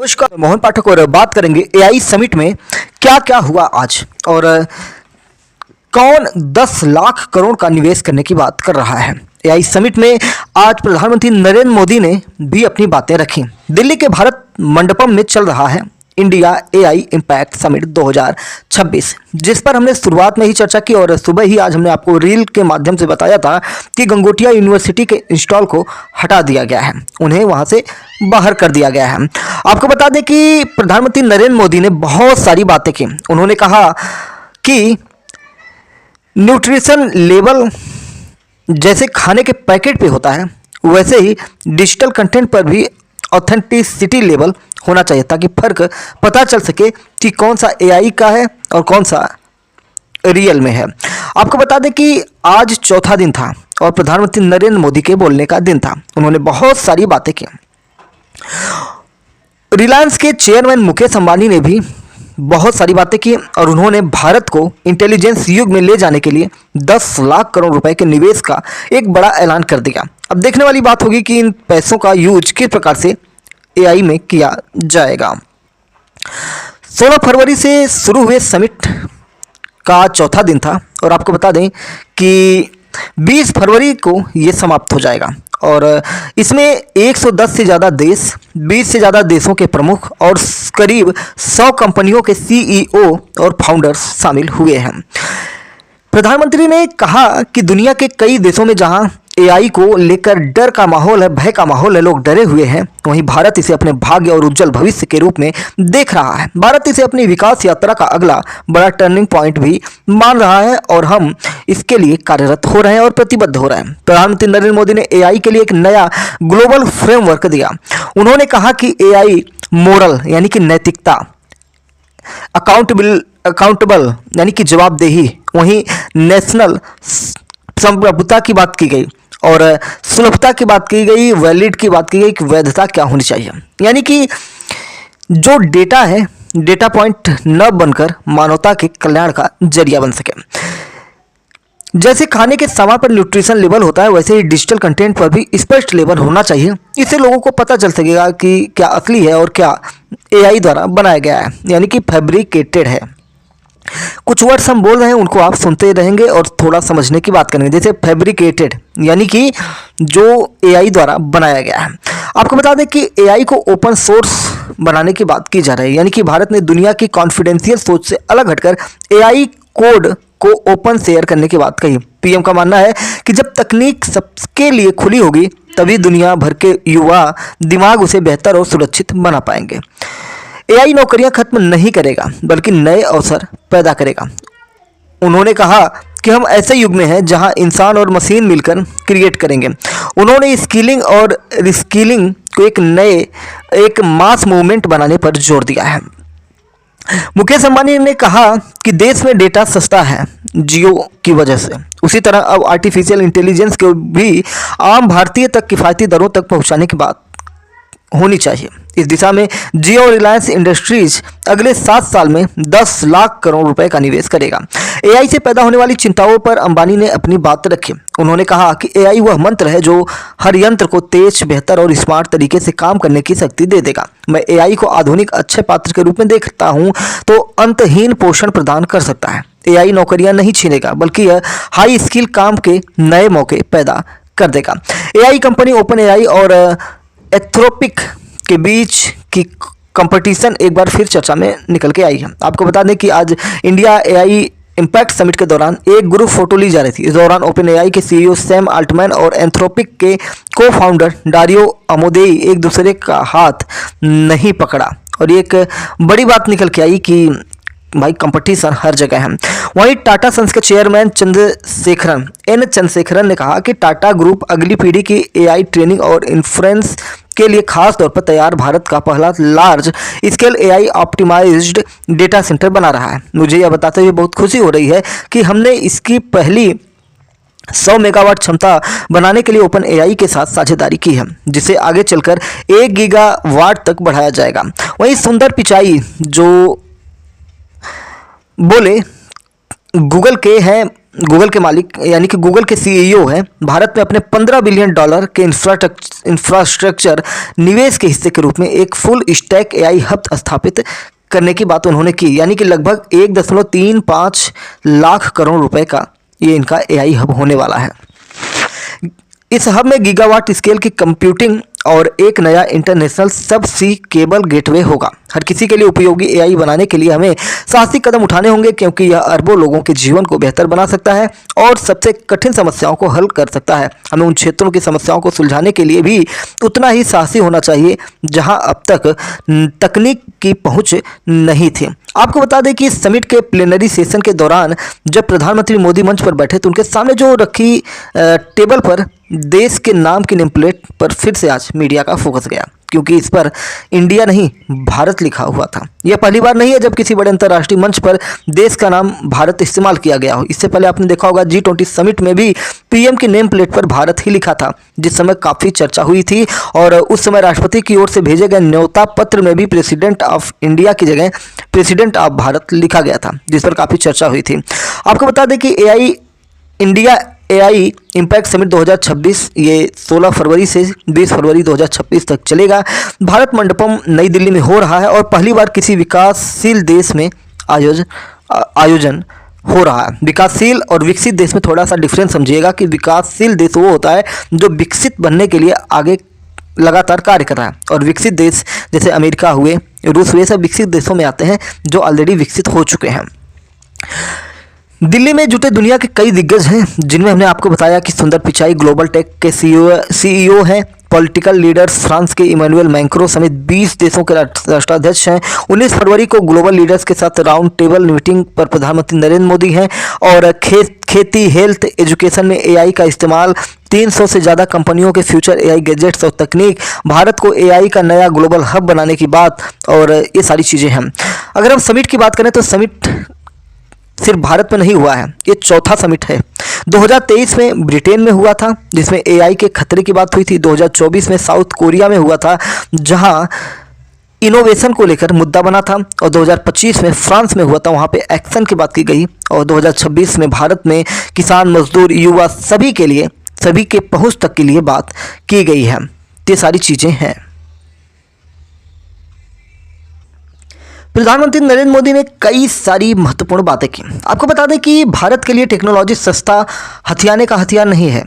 नमस्कार, मोहन पाठक और बात करेंगे एआई समिट में क्या क्या हुआ आज और कौन 10 लाख करोड़ का निवेश करने की बात कर रहा है। एआई समिट में आज प्रधानमंत्री नरेंद्र मोदी ने भी अपनी बातें रखी। दिल्ली के भारत मंडपम में चल रहा है इंडिया एआई इम्पैक्ट समिट 2026, जिस पर हमने शुरुआत में ही चर्चा की और सुबह ही आज हमने आपको रील के माध्यम से बताया था कि गंगोटिया यूनिवर्सिटी के इंस्टॉल को हटा दिया गया है, उन्हें वहां से बाहर कर दिया गया है। आपको बता दें कि प्रधानमंत्री नरेंद्र मोदी ने बहुत सारी बातें की। उन्होंने कहा कि न्यूट्रिशन लेवल जैसे खाने के पैकेट पे होता है, वैसे ही डिजिटल कंटेंट पर भी ऑथेंटिसिटी लेवल होना चाहिए, ताकि फर्क पता चल सके कि कौन सा एआई का है और कौन सा रियल में है। आपको बता दें कि आज चौथा दिन था और प्रधानमंत्री नरेंद्र मोदी के बोलने का दिन था। उन्होंने बहुत सारी बातें की। रिलायंस के चेयरमैन मुकेश अंबानी ने भी बहुत सारी बातें की और उन्होंने भारत को इंटेलिजेंस युग में ले जाने के लिए 10 लाख करोड़ रुपए के निवेश का एक बड़ा ऐलान कर दिया। अब देखने वाली बात होगी कि इन पैसों का यूज किस प्रकार से एआई में किया जाएगा। 16 फरवरी से शुरू हुए समिट का चौथा दिन था और आपको बता दें कि 20 फरवरी को ये समाप्त हो जाएगा और इसमें 110 से ज़्यादा देश, 20 से ज़्यादा देशों के प्रमुख और करीब 100 कंपनियों के सीईओ और फाउंडर्स शामिल हुए हैं। प्रधानमंत्री ने कहा कि दुनिया के कई देशों में जहां एआई को लेकर डर का माहौल है, भय का माहौल है, लोग डरे हुए हैं, वहीं भारत इसे अपने भाग्य और उज्जवल भविष्य के रूप में देख रहा है। भारत इसे अपनी विकास यात्रा का अगला बड़ा टर्निंग पॉइंट भी मान रहा है और हम इसके लिए कार्यरत हो रहे हैं और प्रतिबद्ध हो रहे हैं। प्रधानमंत्री नरेंद्र मोदी ने एआई के लिए एक नया ग्लोबल फ्रेमवर्क दिया। उन्होंने कहा कि एआई मोरल यानी कि नैतिकता, अकाउंटेबल यानी कि जवाबदेही, वहीं नेशनल संप्रभुता की बात की गई और सुलभता की बात की गई, वैलिड की बात की गई कि वैधता क्या होनी चाहिए, यानी कि जो डेटा है, डेटा पॉइंट न बनकर मानवता के कल्याण का जरिया बन सके। जैसे खाने के सामान पर न्यूट्रिशन लेवल होता है, वैसे ही डिजिटल कंटेंट पर भी स्पष्ट लेवल होना चाहिए। इससे लोगों को पता चल सकेगा कि क्या असली है और क्या एआई द्वारा बनाया गया है, यानी कि फैब्रिकेटेड है। कुछ वर्ड्स हम बोल रहे हैं, उनको आप सुनते रहेंगे और थोड़ा समझने की बात करेंगे। जैसे फैब्रिकेटेड यानी कि जो एआई द्वारा बनाया गया है। आपको बता दें कि एआई को ओपन सोर्स बनाने की बात की जा रही है, यानी कि भारत ने दुनिया की कॉन्फिडेंशियल सोच से अलग हटकर एआई कोड को ओपन शेयर करने की बात कही। पीएम का मानना है कि जब तकनीक सबके लिए खुली होगी, तभी दुनिया भर के युवा दिमाग उसे बेहतर और सुरक्षित बना पाएंगे। एआई नौकरियां खत्म नहीं करेगा, बल्कि नए अवसर पैदा करेगा। उन्होंने कहा कि हम ऐसे युग में हैं जहां इंसान और मशीन मिलकर क्रिएट करेंगे। उन्होंने स्किलिंग और रिस्किलिंग को एक मास मूवमेंट बनाने पर जोर दिया है। मुकेश अंबानी ने कहा कि देश में डेटा सस्ता है जियो की वजह से, उसी तरह अब आर्टिफिशियल इंटेलिजेंस को भी आम भारतीय तक किफ़ायती दरों तक पहुंचाने की बात होनी चाहिए। इस दिशा में जियो और रिलायंस इंडस्ट्रीज अगले 7 साल में 10 लाख करोड़ रुपए का निवेश करेगा। एआई से पैदा होने वाली चिंताओं पर अंबानी ने अपनी बात रखी। उन्होंने कहा कि एआई वह मंत्र है जो हर यंत्र को तेज, बेहतर और स्मार्ट तरीके से काम करने की शक्ति दे देगा। मैं एआई को आधुनिक अच्छे पात्र के रूप में देखता हूँ तो अंतहीन पोषण प्रदान कर सकता है। एआई नौकरियां नहीं छीनेगा, बल्कि यह हाई स्किल काम के नए मौके पैदा कर देगा। एआई कंपनी ओपन एआई और एंथ्रोपिक के बीच की कंपटीशन एक बार फिर चर्चा में निकल के आई है। आपको बता दें कि आज इंडिया एआई इम्पैक्ट समिट के दौरान एक ग्रुप फोटो ली जा रही थी। इस दौरान ओपन एआई के सीईओ सैम अल्टमैन और एंथ्रोपिक के को फाउंडर डारियो अमोदेई एक दूसरे का हाथ नहीं पकड़ा और एक बड़ी बात निकल के आई कि भाई कंपटीशन हर जगह है। वहीं टाटा सन्स के चेयरमैन चंद्रशेखरन ने कहा कि टाटा ग्रुप अगली पीढ़ी की एआई ट्रेनिंग और इन्फ्रेंस के लिए खास तौर पर तैयार भारत का पहला large scale AI optimised data centre बना रहा है। मुझे यह बताते हुए बहुत खुशी हो रही है कि हमने इसकी पहली 100 मेगावाट क्षमता बनाने के लिए ओपन एआई के साथ साझेदारी की है, जिसे आगे चलकर 1 गीगावाट तक बढ़ाया जाएगा। वहीं सुंदर पिचाई जो बोले गूगल के हैं गूगल के मालिक यानी कि गूगल के सीईओ हैं, भारत में अपने $15 बिलियन के इंफ्रास्ट्रक्चर निवेश के हिस्से के रूप में एक फुल स्टैक एआई हब स्थापित करने की बात उन्होंने की। यानी कि लगभग 1.35 लाख करोड़ रुपए का ये इनका एआई हब होने वाला है। इस हब में गीगावाट स्केल की कंप्यूटिंग और एक नया इंटरनेशनल सब सी केबल गेटवे होगा। हर किसी के लिए उपयोगी एआई बनाने के लिए हमें साहसी कदम उठाने होंगे, क्योंकि यह अरबों लोगों के जीवन को बेहतर बना सकता है और सबसे कठिन समस्याओं को हल कर सकता है। हमें उन क्षेत्रों की समस्याओं को सुलझाने के लिए भी उतना ही साहसी होना चाहिए जहां अब तक तकनीक की पहुंच नहीं थी। आपको बता दें कि समिट के प्लेनरी सेशन के दौरान जब प्रधानमंत्री मोदी मंच पर बैठे तो उनके सामने जो रखी टेबल पर देश के नाम की नेम प्लेट पर फिर से आज मीडिया का फोकस गया, क्योंकि इस पर इंडिया नहीं भारत लिखा हुआ था। यह पहली बार नहीं है जब किसी बड़े अंतर्राष्ट्रीय मंच पर देश का नाम भारत इस्तेमाल किया गया हो। इससे पहले आपने देखा होगा G20 समिट में भी पीएम की नेम प्लेट पर भारत ही लिखा था, जिस समय काफ़ी चर्चा हुई थी और उस समय राष्ट्रपति की ओर से भेजे गए न्योता पत्र में भी प्रेसिडेंट ऑफ इंडिया की जगह प्रेसिडेंट ऑफ भारत लिखा गया था, जिस पर काफ़ी चर्चा हुई थी। आपको बता दें कि एआई इम्पैक्ट समिट 2026 ये 16 फरवरी से 20 फरवरी 2026 तक चलेगा। भारत मंडपम नई दिल्ली में हो रहा है और पहली बार किसी विकासशील देश में आयोजन हो रहा है। विकासशील और विकसित देश में थोड़ा सा डिफरेंस समझिएगा कि विकासशील देश वो होता है जो विकसित बनने के लिए आगे लगातार कार्य कर रहा है, और विकसित देश जैसे अमेरिका हुए, रूस हुए, सब विकसित देशों में आते हैं जो ऑलरेडी विकसित हो चुके हैं। दिल्ली में जुटे दुनिया के कई दिग्गज हैं, जिनमें हमने आपको बताया कि सुंदर पिचाई ग्लोबल टेक के सीईओ हैं, पॉलिटिकल लीडर्स फ्रांस के इमैनुअल मैक्रों समेत 20 देशों के राष्ट्राध्यक्ष हैं। 19 फरवरी को ग्लोबल लीडर्स के साथ राउंड टेबल मीटिंग पर प्रधानमंत्री नरेंद्र मोदी हैं और खेती, हेल्थ, एजुकेशन में एआई का इस्तेमाल, 300 से ज़्यादा कंपनियों के फ्यूचर एआई गैजेट्स और तकनीक, भारत को एआई का नया ग्लोबल हब बनाने की बात, और ये सारी चीज़ें हैं। अगर हम समिट की बात करें तो समिट सिर्फ भारत में नहीं हुआ है, ये चौथा समिट है। 2023 में ब्रिटेन में हुआ था, जिसमें एआई के खतरे की बात हुई थी। 2024 में साउथ कोरिया में हुआ था, जहां इनोवेशन को लेकर मुद्दा बना था, और 2025 में फ्रांस में हुआ था, वहां पे एक्शन की बात की गई, और 2026 में भारत में किसान, मजदूर, युवा सभी के लिए, सभी के पहुंच तक के लिए बात की गई है। ये सारी चीज़ें हैं। प्रधानमंत्री नरेंद्र मोदी ने कई सारी महत्वपूर्ण बातें की। आपको बता दें कि भारत के लिए टेक्नोलॉजी सस्ता हथियाने का हथियार नहीं है,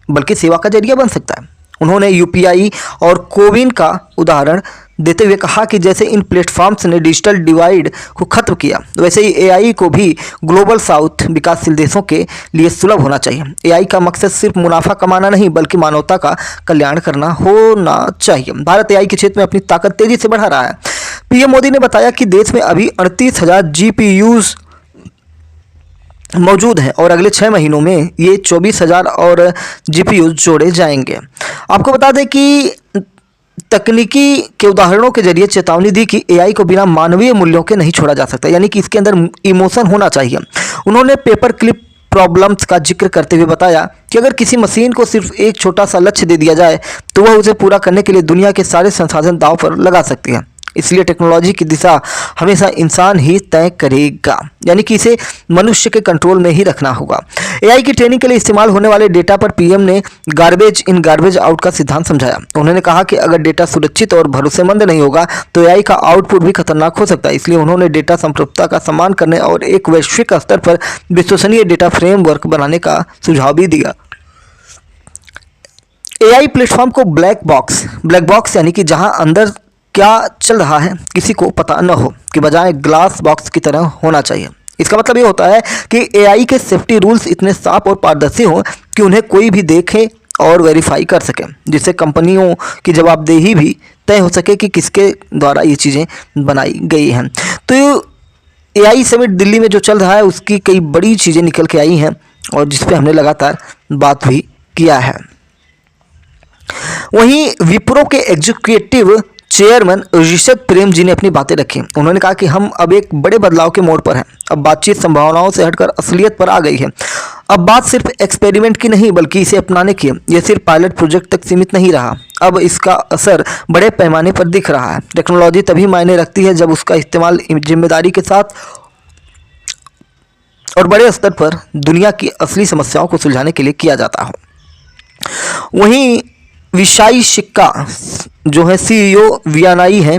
बल्कि सेवा का जरिया बन सकता है। उन्होंने यूपीआई और कोविन का उदाहरण देते हुए कहा कि जैसे इन प्लेटफॉर्म्स ने डिजिटल डिवाइड को खत्म किया, वैसे ही एआई को भी ग्लोबल साउथ विकासशील देशों के लिए सुलभ होना चाहिए। एआई का मकसद सिर्फ मुनाफा कमाना नहीं, बल्कि मानवता का कल्याण करना होना चाहिए। भारत एआई के क्षेत्र में अपनी ताकत तेजी से बढ़ा रहा है। पीएम मोदी ने बताया कि देश में अभी 38,000 जीपीयूज मौजूद हैं और अगले 6 महीनों में ये 24,000 और जीपीयूज जोड़े जाएंगे। आपको बता दें कि तकनीकी के उदाहरणों के जरिए चेतावनी दी कि एआई को बिना मानवीय मूल्यों के नहीं छोड़ा जा सकता, यानी कि इसके अंदर इमोशन होना चाहिए। उन्होंने पेपर क्लिप प्रॉब्लम्स का जिक्र करते हुए बताया कि अगर किसी मशीन को सिर्फ एक छोटा सा लक्ष्य दे दिया जाए तो वह उसे पूरा करने के लिए दुनिया के सारे संसाधन दांव पर लगा सकती है। इसलिए टेक्नोलॉजी की दिशा हमेशा इंसान ही तय करेगा, यानी कि इसे मनुष्य के कंट्रोल में ही रखना होगा। एआई की ट्रेनिंग के लिए इस्तेमाल होने वाले डेटा पर पीएम ने गार्बेज इन गार्बेज आउट का सिद्धांत समझाया। उन्होंने कहा कि अगर डेटा सुरक्षित और भरोसेमंद नहीं होगा तो एआई का आउटपुट भी खतरनाक हो सकता है। इसलिए उन्होंने डेटा संप्रभुता का सम्मान करने और एक वैश्विक स्तर पर विश्वसनीय डेटा फ्रेमवर्क बनाने का सुझाव भी दिया। एआई प्लेटफॉर्म को ब्लैक बॉक्स यानी कि जहां अंदर क्या चल रहा है किसी को पता न हो, कि बजाय ग्लास बॉक्स की तरह होना चाहिए। इसका मतलब ये होता है कि एआई के सेफ्टी रूल्स इतने साफ और पारदर्शी हों कि उन्हें कोई भी देखे और वेरीफाई कर सके, जिससे कंपनियों की जवाबदेही भी तय हो सके कि किसके द्वारा ये चीज़ें बनाई गई हैं। तो एआई समिट दिल्ली में जो चल रहा है उसकी कई बड़ी चीज़ें निकल के आई हैं और जिस पे हमने लगातार बात भी किया है। वहीं विप्रो के एग्जीक्यूटिव चेयरमैन ऋषभ प्रेम जी ने अपनी बातें रखी। उन्होंने कहा कि हम अब एक बड़े बदलाव के मोड़ पर हैं। अब बातचीत संभावनाओं से हटकर असलियत पर आ गई है। अब बात सिर्फ एक्सपेरिमेंट की नहीं बल्कि इसे अपनाने की है। यह सिर्फ पायलट प्रोजेक्ट तक सीमित नहीं रहा, अब इसका असर बड़े पैमाने पर दिख रहा है। टेक्नोलॉजी तभी मायने रखती है जब उसका इस्तेमाल जिम्मेदारी के साथ और बड़े स्तर पर दुनिया की असली समस्याओं को सुलझाने के लिए किया जाता हो। वहीं विशाई सिक्का जो है सीईओ वियानाई हैं,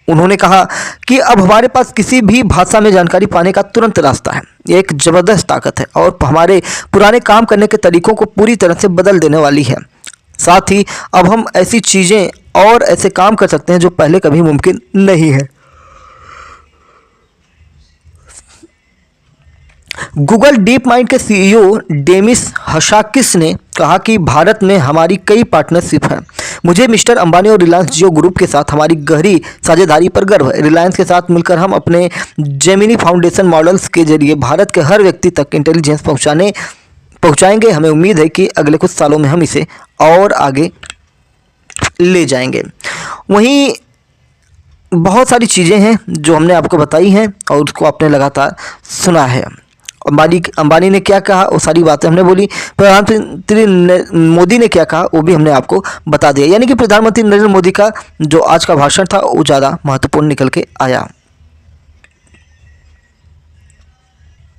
उन्होंने कहा कि अब हमारे पास किसी भी भाषा में जानकारी पाने का तुरंत रास्ता है। ये एक ज़बरदस्त ताकत है और हमारे पुराने काम करने के तरीकों को पूरी तरह से बदल देने वाली है। साथ ही अब हम ऐसी चीज़ें और ऐसे काम कर सकते हैं जो पहले कभी मुमकिन नहीं है। गूगल डीप माइंड के सीईओ डेमिस हशाकिस ने कहा कि भारत में हमारी कई पार्टनरशिप हैं। मुझे मिस्टर अंबानी और रिलायंस जियो ग्रुप के साथ हमारी गहरी साझेदारी पर गर्व है। रिलायंस के साथ मिलकर हम अपने जेमिनी फाउंडेशन मॉडल्स के जरिए भारत के हर व्यक्ति तक इंटेलिजेंस पहुंचाएंगे। हमें उम्मीद है कि अगले कुछ सालों में हम इसे और आगे ले जाएंगे। वहीं बहुत सारी चीज़ें हैं जो हमने आपको बताई हैं और उसको आपने लगातार सुना है। अंबानी ने क्या कहा वो सारी बातें हमने बोली। प्रधानमंत्री मोदी ने क्या कहा वो भी हमने आपको बता दिया। यानी कि प्रधानमंत्री नरेंद्र मोदी का जो आज का भाषण था वो ज़्यादा महत्वपूर्ण निकल के आया।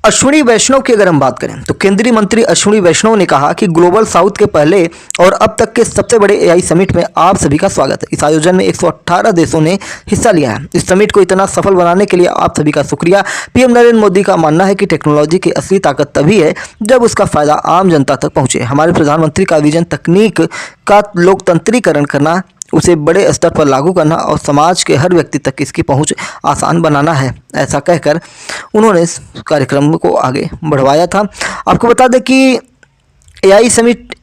अश्विनी वैष्णव की अगर हम बात करें तो केंद्रीय मंत्री अश्विनी वैष्णव ने कहा कि ग्लोबल साउथ के पहले और अब तक के सबसे बड़े एआई समिट में आप सभी का स्वागत है। इस आयोजन में 118 देशों ने हिस्सा लिया है। इस समिट को इतना सफल बनाने के लिए आप सभी का शुक्रिया। पीएम नरेंद्र मोदी का मानना है कि टेक्नोलॉजी की असली ताकत तभी है जब उसका फायदा आम जनता तक पहुंचे। हमारे प्रधानमंत्री का विजन तकनीक का लोकतंत्रीकरण करना, उसे बड़े स्तर पर लागू करना और समाज के हर व्यक्ति तक इसकी पहुंच आसान बनाना है। ऐसा कहकर उन्होंने इस कार्यक्रम को आगे बढ़वाया था। आपको बता दें कि एआई समिट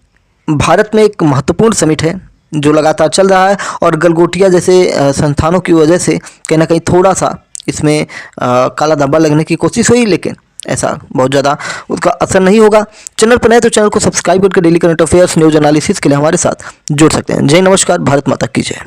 भारत में एक महत्वपूर्ण समिट है जो लगातार चल रहा है और गलगोटिया जैसे संस्थानों की वजह से कहीं ना कहीं थोड़ा सा इसमें काला धब्बा लगने की कोशिश हुई, लेकिन ऐसा बहुत ज़्यादा उसका असर नहीं होगा। चैनल पर नए तो चैनल को सब्सक्राइब करके daily current affairs news analysis के लिए हमारे साथ जुड़ सकते हैं। जय नमस्कार, भारत माता की जय।